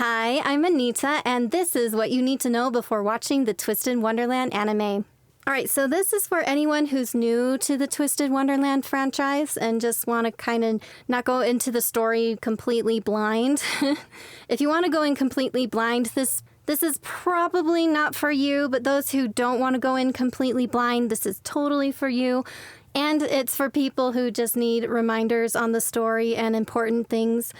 Hi, I'm Anita, and this is what you need to know before watching the Twisted Wonderland anime. Alright, so this is for anyone who's new to the Twisted Wonderland franchise and just want to kind of not go into the story completely blind. If you want to go in completely blind, this is probably not for you, but those who don't want to go in completely blind, this is totally for you. And it's for people who just need reminders on the story and important things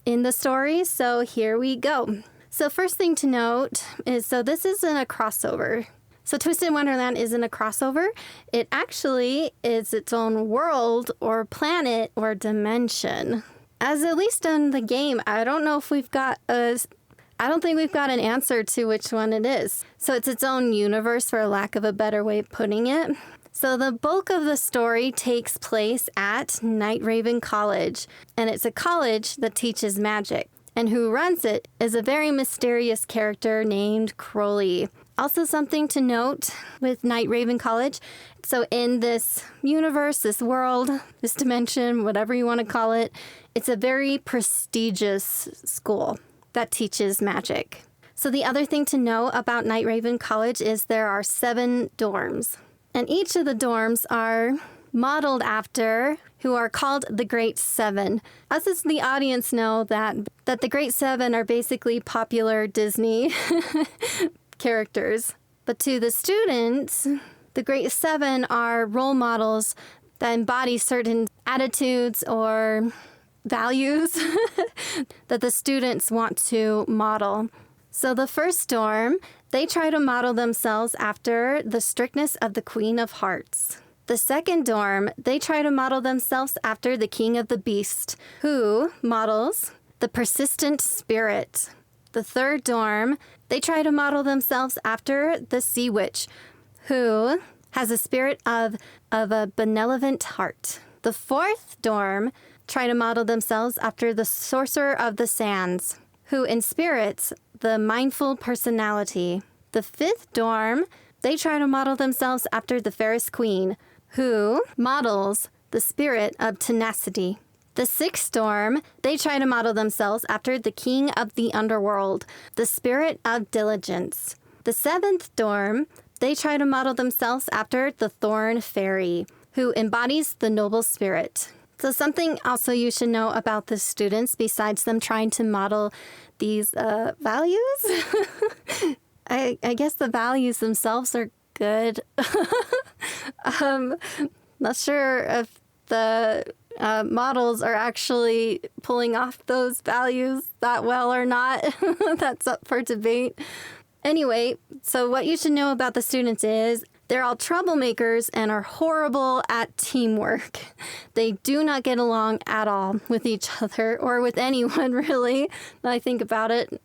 in the story. So here we go. So first thing to note is, so this isn't a crossover. So Twisted Wonderland isn't a crossover. It actually is its own world or planet or dimension. As at least in the game, I don't think we've got an answer to which one it is. So it's its own universe, for lack of a better way of putting it. So the bulk of the story takes place at Night Raven College, and it's a college that teaches magic. And who runs it is a very mysterious character named Crowley. Also something to note with Night Raven College, so in this universe, this world, this dimension, whatever you want to call it, it's a very prestigious school that teaches magic. So the other thing to know about Night Raven College is there are 7 dorms. And each of the dorms are modeled after who are called the Great Seven. Us as the audience know that the Great Seven are basically popular Disney characters. But to the students, the Great Seven are role models that embody certain attitudes or values that the students want to model. So the first dorm, they try to model themselves after the strictness of the Queen of Hearts. The second dorm, they try to model themselves after the King of the Beast, who models the persistent spirit. The third dorm, they try to model themselves after the Sea Witch, who has a spirit of a benevolent heart. The fourth dorm try to model themselves after the Sorcerer of the Sands, who inspirits the mindful personality. The fifth dorm, they try to model themselves after the Fairest Queen, who models the spirit of tenacity. The sixth dorm, they try to model themselves after the King of the Underworld, the spirit of diligence. The seventh dorm, they try to model themselves after the Thorn Fairy, who embodies the noble spirit. So something also you should know about the students, besides them trying to model these values, I guess the values themselves are good. Not sure if the models are actually pulling off those values that well or not. That's up for debate. Anyway, so what you should know about the students is they're all troublemakers and are horrible at teamwork. They do not get along at all with each other or with anyone, really, when I think about it.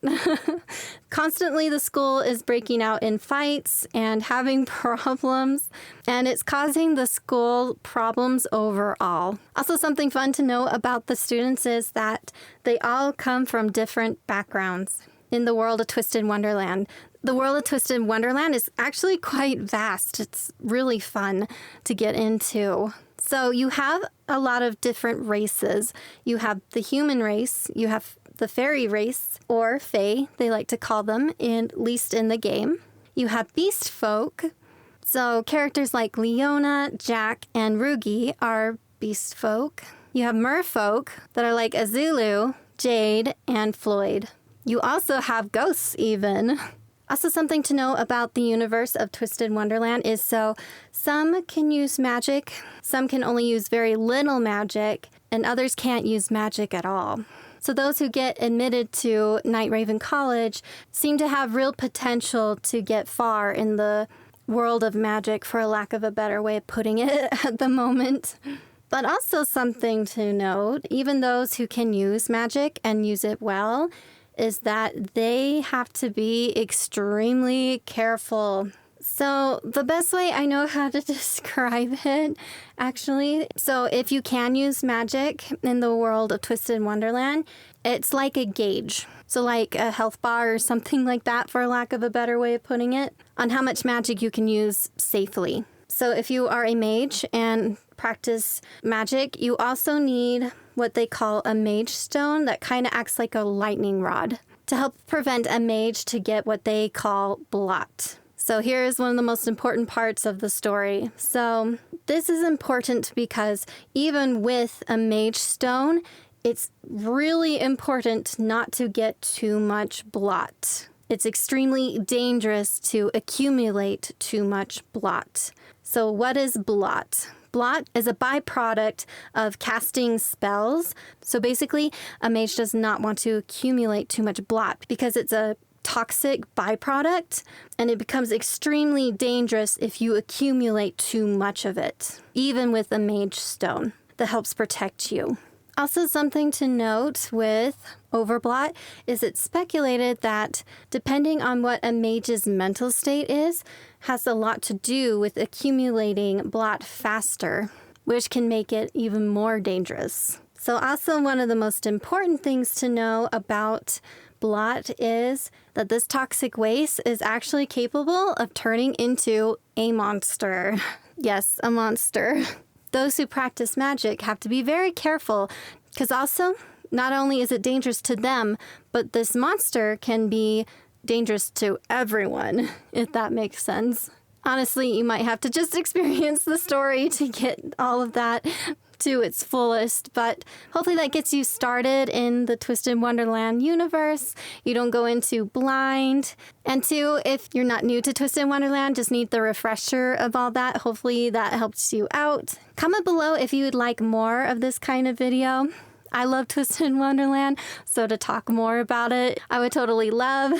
Constantly, the school is breaking out in fights and having problems, and it's causing the school problems overall. Also, something fun to know about the students is that they all come from different backgrounds in the world of Twisted Wonderland. The world of Twisted Wonderland is actually quite vast. It's really fun to get into. So you have a lot of different races. You have the human race, you have the fairy race, or fae, they like to call them, at least in the game. You have beast folk. So characters like Leona, Jack, and Rugi are beast folk. You have merfolk that are like Azulu, Jade, and Floyd. You also have ghosts even. Also, something to know about the universe of Twisted Wonderland is so some can use magic, some can only use very little magic, and others can't use magic at all. So those who get admitted to Night Raven College seem to have real potential to get far in the world of magic, for lack of a better way of putting it at the moment. But also something to note, even those who can use magic and use it well, is that they have to be extremely careful. So the best way I know how to describe it, actually, so if you can use magic in the world of Twisted Wonderland, it's like a gauge. So like a health bar or something like that, for lack of a better way of putting it, on how much magic you can use safely. So if you are a mage and practice magic, you also need what they call a mage stone that kind of acts like a lightning rod. to help prevent a mage to get what they call blot. So here's one of the most important parts of the story. So this is important because even with a mage stone, it's really important not to get too much blot. It's extremely dangerous to accumulate too much blot. So what is blot? Blot is a byproduct of casting spells. So basically, a mage does not want to accumulate too much blot because it's a toxic byproduct, and it becomes extremely dangerous if you accumulate too much of it, even with a mage stone that helps protect you. Also, something to note with overblot is it's speculated that depending on what a mage's mental state is, has a lot to do with accumulating blot faster, which can make it even more dangerous. So also one of the most important things to know about blot is that this toxic waste is actually capable of turning into a monster. Yes, a monster. Those who practice magic have to be very careful because also not only is it dangerous to them, but this monster can be dangerous to everyone, if that makes sense. Honestly, you might have to just experience the story to get all of that to its fullest, but hopefully that gets you started in the Twisted Wonderland universe. You don't go into blind. And two, if you're not new to Twisted Wonderland, just need the refresher of all that. Hopefully that helps you out. Comment below if you would like more of this kind of video. I love Twisted Wonderland, so to talk more about it, I would totally love.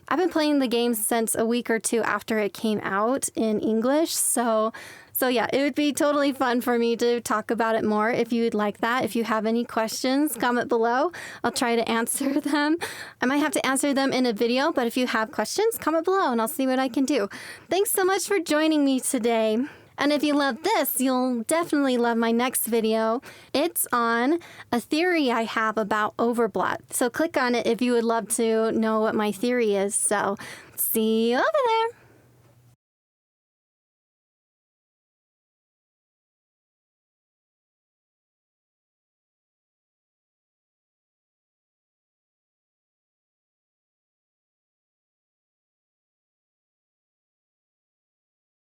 I've been playing the game since a week or two after it came out in English, so yeah, it would be totally fun for me to talk about it more if you would like that. If you have any questions, comment below. I'll try to answer them. I might have to answer them in a video, but if you have questions, comment below and I'll see what I can do. Thanks so much for joining me today. And if you love this, you'll definitely love my next video. It's on a theory I have about overblot. So click on it if you would love to know what my theory is. So see you over there.